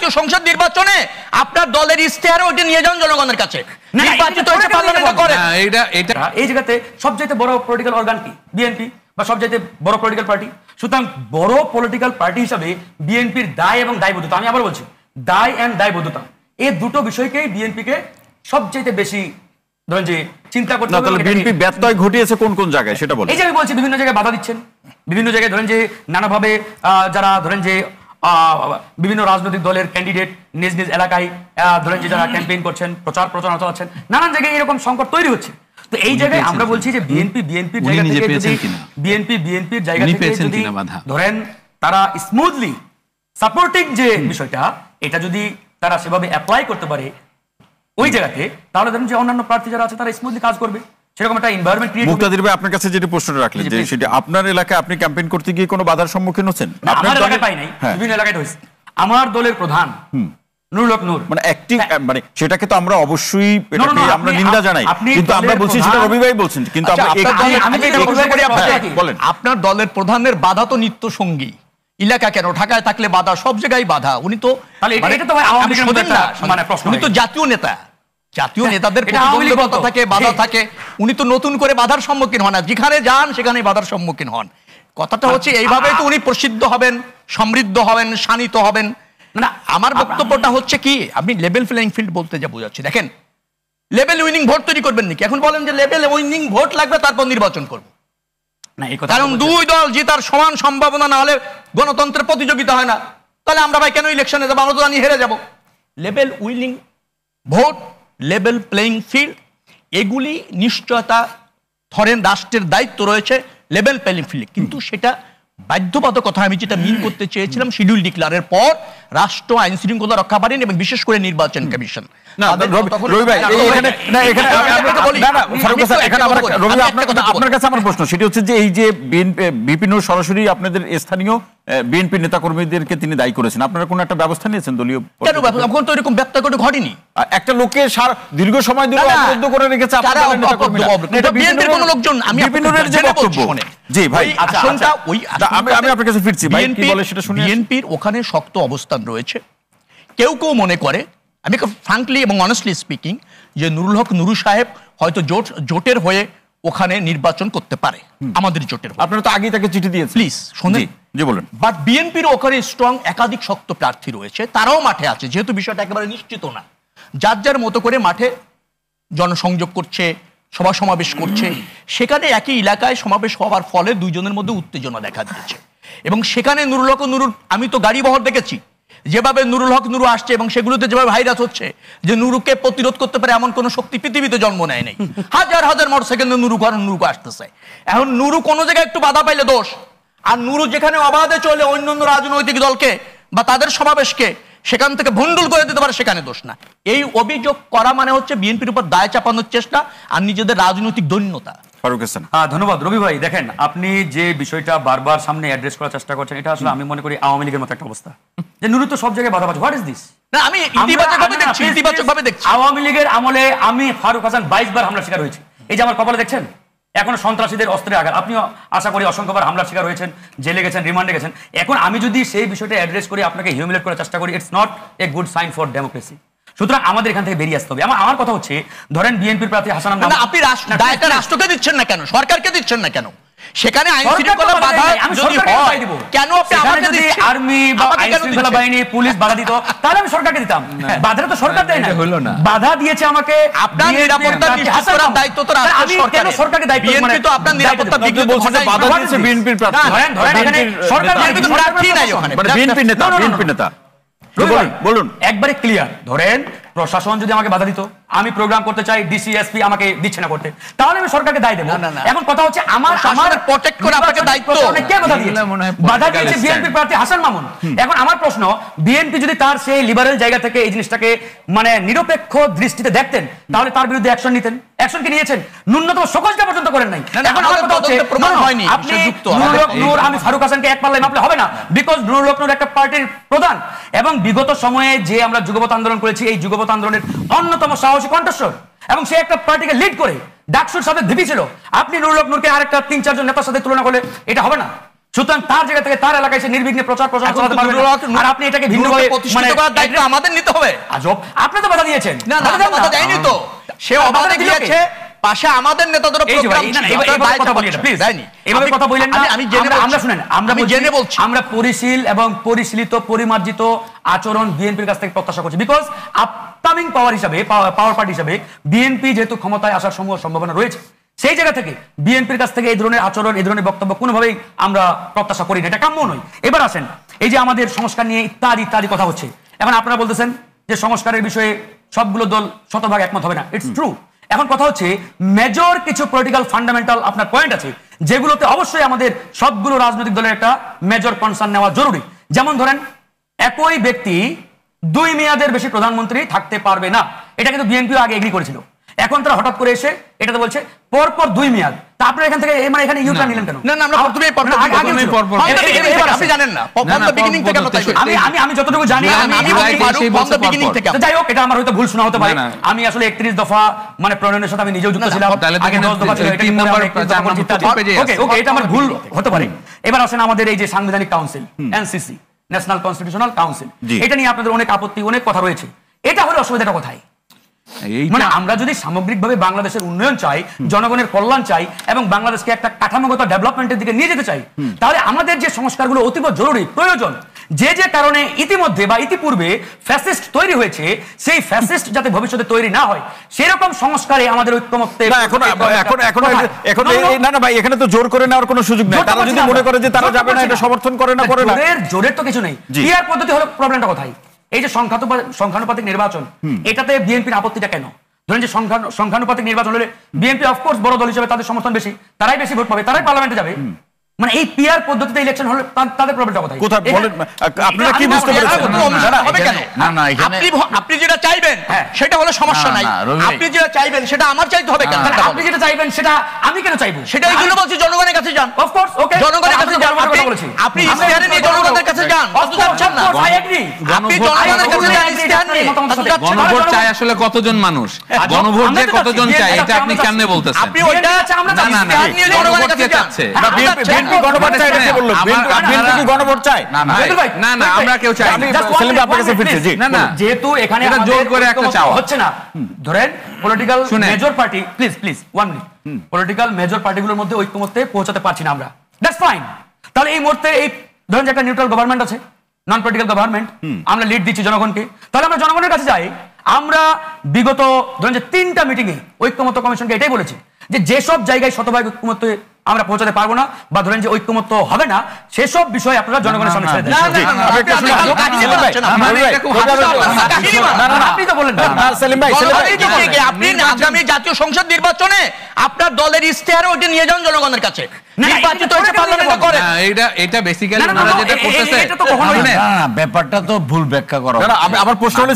জাতীয় সংসদ নির্বাচনে আপনার দলের ইশতেহার ওইটা নিয়ে যান জনগণের কাছে, নির্বাচিত হয়েছে পার্লামেন্টে করেন। এই জায়গাতে সবচেয়ে বড় পলিটিক্যাল অর্গান কি? বিএনপি বা সবচেয়ে বড় পলিটিক্যাল পার্টি। সুতরাং বড় পলিটিক্যাল পার্টি হিসাবে বিএনপির দায় এবং দায়বদ্ধতা, আমি আবার বলছি দায় এন্ড দায়বদ্ধতা, এই দুটো বিষয়কেই বিএনপিকে সবচেয়ে বেশি ধরেন যে চিন্তা করতে হবে। তাহলে বিএনপি ব্যত্যয় ঘটিয়েছে কোন কোন জায়গায় সেটা বলেন। এই যে আমি বলছি বিভিন্ন জায়গায় বাধা দিচ্ছেন, বিভিন্ন জায়গায় ধরেন যে নানাভাবে যারা ধরেন যে বিভিন্ন রাজনৈতিক দলের ক্যান্ডিডেট নিজ নিজ এলাকায় ধরেন যে যারা ক্যাম্পেইন করছেন, প্রচারণা চালাচ্ছেন, নানান জায়গায় এরকম সংকট তৈরি হচ্ছে। তো এই জায়গায় আমরা বলছি যে বিএনপির জায়গা থেকে যদি বিএনপির জায়গা থেকে যদি ধরেন তারা স্মুথলি সাপোর্টিং যে বিষয়টা, এটা যদি তারা সেভাবে অ্যাপ্লাই করতে পারে ওই জায়গাতে, তাহলে ধরেন যে অন্যান্য প্রার্থী যারা আছে তারা স্মুথলি কাজ করবে, সেরকম একটা এনভায়রনমেন্ট ক্রিয়েট হবে। মুক্তাদির ভাই, আপনার কাছে যেটা প্রশ্নটা রাখলেন যে সেটা আপনার এলাকায় আপনি ক্যাম্পেইন করতে গিয়ে কোনো বাধার সম্মুখীন হচ্ছেন? আপনার এলাকায় পাই নাই, বিভিন্ন এলাকায় হয়েছে। আমার দলের প্রধান নুরুল হক নূর মানে অ্যাক্টিভ, মানে সেটাকে তো আমরা অবশ্যই এটাকে আমরা নিন্দা জানাই, কিন্তু আমরা বলছি সেটা রবি ভাই বলছেন, কিন্তু আমরা বলেন আপনার দলের প্রধানের বাধা তো নিত্য সঙ্গী, এলাকা কেন ঢাকায় থাকলে বাধা, সব জায়গায় বাধা। উনি তো উনি তো জাতীয় নেতা, জাতীয় নেতাদের প্রতিবন্ধকতা থাকে, বাধা থাকে, উনি তো নতুন করে বাধার সম্মুখীন হন না, যেখানে যান সেখানে বাধার সম্মুখীন হন। কথাটা হচ্ছে এইভাবে তো উনি প্রসিদ্ধ হবেন, সমৃদ্ধ হবেন, শানিত হবেন না। আমার বক্তব্যটা হচ্ছে কি, আপনি লেভেল প্লেইং ফিল্ড বলতে যা বোঝাচ্ছি, দেখেন লেভেল উইনিং ভোট তৈরি করবেন নাকি? এখন বলেন যে লেভেল উইনিং ভোট লাগবে তারপর নির্বাচন করব না, কারণ দুই দল জেতার সমান সম্ভাবনা না হলে গণতন্ত্রের প্রতিযোগিতা হয় না। তাহলে আমরা ভাই কেন ইলেকশনে যাবো? আমরা তো জানি হেরে যাব। Level winning vote, level playing field, এগুলি নিশ্চয়তা ধরেন রাষ্ট্রের দায়িত্ব রয়েছে লেভেল প্লেইং ফিল্ড, কিন্তু সেটা বাধ্যবাধকতা। আমি যেটা মিন করতে চেয়েছিলাম, শিডিউল ডিক্লারের পর রাষ্ট্র আইন শৃঙ্খলা রক্ষা পারেন এবং বিশেষ করে নির্বাচন কমিশন। আপনার কাছে আমার প্রশ্ন সেটি হচ্ছে যে এই যে বিপিন সরাসরি আপনাদের স্থানীয় বিএনপি নেতাকর্মীদেরকে তিনি দায়ী করেছেন, আপনারা কোন একটা ব্যবস্থা নিয়েছেন দলীয়? কেন এখন তো এরকম ব্যক্ত করে ঘটেনি, একটা লোককে দীর্ঘ সময় ধরে অবরুদ্ধ করে রেখেছে বিএনপির কোন লোকজন। আমি বিপিনের যে বক্তব্য, জি ভাই আমি আপনার কাছে ফিরছি ভাই, কি বলে সেটা শুনি। বিএনপির ওখানে শক্ত অবস্থান রয়েছে। কেউ কেউ মনে করে, আমি ফ্রাঙ্কলি এবং অনেস্টলি স্পিকিং, যে নুরুল হক নুরু সাহেব হয়তো জোটের হয়ে ওখানে নির্বাচন করতে পারে, আমাদের জোটের। আপনারা তো আগেই তাকে চিঠি দিয়েছেন, প্লিজ শুনুন। জি বলেন। বাট বিএনপির ওখানে স্ট্রং একাধিক শক্ত প্রার্থী রয়েছে, তারাও মাঠে আছে, যেহেতু বিষয়টা একেবারে নিশ্চিত না। যার যার মতো করে মাঠে জনসংযোগ করছে, সভা সমাবেশ করছে। সেখানে একই এলাকায় সমাবেশ হওয়ার ফলে দুইজনের মধ্যে উত্তেজনা দেখা দিয়েছে এবং সেখানে নুরুল হক নুরুর, আমি তো গাড়ি বহর দেখেছি যেভাবে নুরুল হক নুরু আসছে এবং সেগুলোতে যেভাবে ভাইরাস হচ্ছে যে নুরুকে প্রতিরোধ করতে পারে এমন কোন শক্তি পৃথিবীতে জন্ম নেয় নাই। হাজার হাজার মোটরসাইকেলে নুরুকে আসতেছে। এখন নুরু কোনো জায়গায় একটু বাধা পাইলে দোষ, আর নুরু যেখানে অবাধে চলে অন্যান্য রাজনৈতিক দলকে বা তাদের সমাবেশকে সেখান থেকে ভণ্ডুল করে দিতে পারে, সেখানে দোষ না। এই অভিযোগ করা মানে হচ্ছে বিএনপির উপর দায় চাপানোর চেষ্টা আর নিজেদের রাজনৈতিক দৈন্যতা। ফারুক হাসান। ধন্যবাদ রবি ভাই। দেখেন, আপনি যে বিষয়টা বারবার সামনে অ্যাড্রেস করার চেষ্টা করছেন, এটা আসলে আমি মনে করি আওয়ামী লীগের মতো একটা অবস্থা, যে নুরু তো সব জায়গায় বাধা পাচ্ছে। What is this? না, আমি ইতিবাচকভাবে দেখছি। আওয়ামী লীগের আমলে আমি ফারুক হাসান 22 বার হামলার শিকার হয়েছি। এই যে আমার কপালে দেখছেন এখন সন্ত্রাসীদের অস্ত্রে আঘাত, আপনিও আশা করি অসংখ্যবার হামলার শিকার হয়েছেন, জেলে গেছেন, রিমান্ডে গেছেন। এখন আমি যদি সেই বিষয়টা অ্যাড্রেস করি, আপনাকে হিউমিলেট করার চেষ্টা করি, it's not a good sign for democracy. সুতরাং আমাদের এখান থেকে বেরিয়ে আসতে হবে। আমার কথা হচ্ছে, ধরেন বিএনপির প্রার্থী হাসান, আপনি দায়টা রাষ্ট্রকে দিচ্ছেন না কেন, সরকারকে দিচ্ছেন না কেন? সেখানে আইন শৃঙ্খলা বাধা যদি হয়, কেন আপনি আমাকে দিচ্ছেন? আর্মি বা আইন শৃঙ্খলা বাহিনী, পুলিশ বাধা দিত, তাহলে আমি সরকারকে দিতাম। বাধাটা তো সরকার দেয় না, বাধা দিয়েছে আমাকে। আপনার নিরাপত্তা নিশ্চিত করার দায়িত্ব তো রাষ্ট্র সরকার, সরকারকে দায়িত্ব। বিএনপি তো আপনার নিরাপত্তা বিঘ্নিত বলছে, বাধা দিয়েছে বিএনপির প্রার্থী। ধরেন এখানে সরকার প্রার্থী নাই ওখানে, মানে বিএনপি নেতা বলুন একবারে ক্লিয়ার। ধরেন প্রশাসন যদি আমাকে বাধা দিত, আমি প্রোগ্রাম করতে চাই, ডিসি এসপি আমাকে দিচ্ছে না করতে, তাহলে আমি সরকারকে দায় দেব। এখন কথা হচ্ছে আমার প্রটেক্ট করে আপনাকে দায়িত্ব কে বাধা দিয়েছে? বাধা দিয়েছে বিএনপির প্রার্থী হাসান মামুন। এখন আমার প্রশ্ন, বিএনপি যদি তার সেই লিবারেল জায়গা থেকে এই জিনিসটাকে মানে নিরপেক্ষ দৃষ্টিতে দেখতেন, তাহলে তার বিরুদ্ধে অ্যাকশন নিতেন। অ্যাকশন কি নিয়েছেন? ন্যূনতম শোকজটা পর্যন্ত করেন নাই। এখন আমার কথা হচ্ছে, প্রমাণ হয়নি আপনি নুরুল হক নূর, আমি ফারুক হাসানকে এক পাল্লায় মাপলে হবে না, বিকজ নুরুল হক নূর একটা পার্টির প্রধান এবং বিগত সময়ে যে আমরা যুগপৎ আন্দোলন করেছি, এই যুগপৎ আন্দোলনের অন্যতম সাহসী কণ্ঠস্বর, এবং সে একটা পার্টিকে লিড করে ডাকসুর সাথে ভিপি ছিল। আপনি নুরুল হক নূরকে আরেকটা 3-4 জন নেতার সাথে তুলনা করলে এটা হবে না। সুতরাং তার জায়গা থেকে তার এলাকায় সে নির্বিঘ্নে প্রচার চালাতে পারবে আর আপনি এটাকে ভিন্নভাবে প্রতিষ্ঠিত করার দায়িত্ব আমাদের নিতে হবে। আজব, আপনি তো বাধা দিয়েছেন। না বাধা দেয়নি তো, সে অবাধে গিয়েছে, পাশে আমাদের নেতাদের প্রোগ্রাম ছিল। এভাবে কথা বলেন না, আমি জেনে আমরা শুনেন, আমরা জেনে বলছি, আমরা পরিশীল এবং পরিশীলিত পরিমার্জিত আচরণ বিএনপির কাছ থেকে প্রত্যাশা করছি। বিকজ আপকামিং পাওয়ার হিসাবে, পাওয়ার পার্টি হিসাবে বিএনপি যেহেতু ক্ষমতায় আসার সম্ভাবনা রয়েছে, সেই জায়গা থেকে বিএনপির কাছ থেকে এই ধরনের আচরণ, এই ধরনের বক্তব্য কোনোভাবেই আমরা প্রত্যাশা করি না, এটা কাম্য নয়। এবার আসেন, এই যে আমাদের সংস্কার নিয়ে ইত্যাদি ইত্যাদি কথা হচ্ছে, এখন আপনারা বলতেছেন যে সংস্কারের বিষয়ে সবগুলো দল শতভাগ একমত হবে না, ইটস ট্রু। এখন কথা হচ্ছে মেজর কিছু পলিটিক্যাল ফান্ডামেন্টাল আপনার পয়েন্ট আছে যেগুলোতে অবশ্যই আমাদের সবগুলো রাজনৈতিক দলের একটা মেজর কনসার্ন নেওয়া জরুরি। যেমন ধরেন, একই ব্যক্তি 2 মেয়াদের বেশি প্রধানমন্ত্রী থাকতে পারবে না, এটা কিন্তু বিএনপিও আগে এগ্রি করেছিল। এখন তারা হঠাৎ করে এসে এটাতে বলছে পরপর 2 মেয়াদ। তা আপনারা এখান থেকে মানে এখানে ইউটার্ন নিলেন কেন? না আমরা প্রথমেই আপনি জানেন না, ফ্রম দ্য বিগিনিং থেকে আমরা তাই আমি যতটুকু জানি, যাই হোক, এটা আমার হয়তো ভুল শোনা হতে পারে। আমি আসলে 31 দফা মানে প্রণয়নের সাথে আমি নিজেও যুক্ত ছিলাম, আগে 10 দফা ছিল, এটা আমার ভুল হতে পারে। এবার আসেন আমাদের এই যে সাংবিধানিক council, NCC, national constitutional council, এটা নিয়ে আপনাদের অনেক আপত্তি, অনেক কথা রয়েছে। এটা হলে অসুবিধাটা কোথায়? মানে আমরা যদি সামগ্রিকভাবে বাংলাদেশের উন্নয়ন চাই, জনগণের কল্যাণ চাই এবং বাংলাদেশকে একটা কাঠামোগত ডেভেলপমেন্টের দিকে নিয়ে যেতে চাই, তাহলে আমাদের যে সংস্কারগুলো অতীব জরুরি প্রয়োজন, যে কারণে ইতিমধ্যে বা ইতিপূর্বে ফ্যাসিস্ট তৈরি হয়েছে, সেই ফ্যাসিস্ট যাতে ভবিষ্যতে তৈরি না হয় সেরকম সংস্কারে আমাদের ঐক্যমত্যে এখানে তো জোর করে নেওয়ার কোনো সুযোগ নেই। তারা যদি মনে করে যে তারা যাবে না, এটা সমর্থন করে না, জোরের তো কিছু নেই। পিআর পদ্ধতি হলো প্রবলেমটা কোথায়? এই যে সংখ্যানুপাতিক নির্বাচন, এটাতে বিএনপির আপত্তিটা কেন? ধরেন যে সংখ্যানুপাতিক নির্বাচন হলে বিএনপি অফকোর্স বড় দল হিসেবে তাদের সমর্থন বেশি, তারাই বেশি ভোট পাবে, তারাই পার্লামেন্টে যাবে। মানে এই পিআর পদ্ধতিতে ইলেকশন হলে তাদের প্রবলেমটা কোথায়? আপনারা কি বুঝতে পেরেছেন? আপনি যেটা চাইবেন সেটা হলে সমস্যা নাই, আপনি যেটা চাইবেন সেটা আমার চাইতে হবে কেন? আপনি যেটা চাইবেন সেটা আমি কেন চাইবো? সেটা এইগুলো বলছি, জনগণের কাছে যান। অফকোর্স, ওকে, জনগণের কাছে যান। আপনি ইস্তেহার নিয়ে জনগণের কাছে যান, যাচ্ছেন না। আপনি জনগণের কাছে যান, ইস্তেহার নিয়ে। গণভোট চাই আসলে কতজন মানুষ, গণভোট যে কতজন চাই এটা আপনি কেমনে বলতেছেন? আপনি ওইটা ইস্তেহার নিয়ে জনগণের কাছে যাচ্ছে। গণভোট চাই এটা বললো, বিএনপি কি গণভোট চাই? না আমরা কেউ চাই না। সেলিম ভাই আপনার কাছে ফিরছে। জি না, যেহেতু এখানে এটা জোর করে একটা চাওয়া হচ্ছে না। ধরেন political major party, please 1 minute, political major পার্টিগুলোর মধ্যে ঐক্যমত্যে পৌঁছাতে পারছি না আমরা, দ্যাটস ফাইন। তাহলে এই মুহূর্তে এই ধরেন যে একটা নিউট্রাল গভর্নমেন্ট আছে, নন পলিটিক্যাল গভর্নমেন্ট, আমরা লিড দিচ্ছি জনগণকে, তাহলে আমরা জনগণের কাছে যাই। আমরা বিগত ধরেন যে 3টা মিটিংয়ে ঐক্যমত্য কমিশনকে এটাই বলেছি যে যেসব জায়গায় শতভাগ ঐক্যমত্যে আমরা পৌঁছাতে পারবো না বা ধরেন যে ঐক্যমত্য হবে না, সেসব বিষয়ে আপনারা জনগণের সামনে ছেড়ে দেন। আপনি তো বললেন আপনি আগামী জাতীয় সংসদ নির্বাচনে আপনার দলের ইস্তেহার ওইটা নিয়ে যান জনগণের কাছে, নির্বাচিত হয়েছে পার্লামেন্টে করেন। এটা বেসিক্যালি আপনারা যেটা করতেছেন, ব্যাপারটা তো ভুল ব্যাখ্যা করা। আমার প্রশ্ন হলো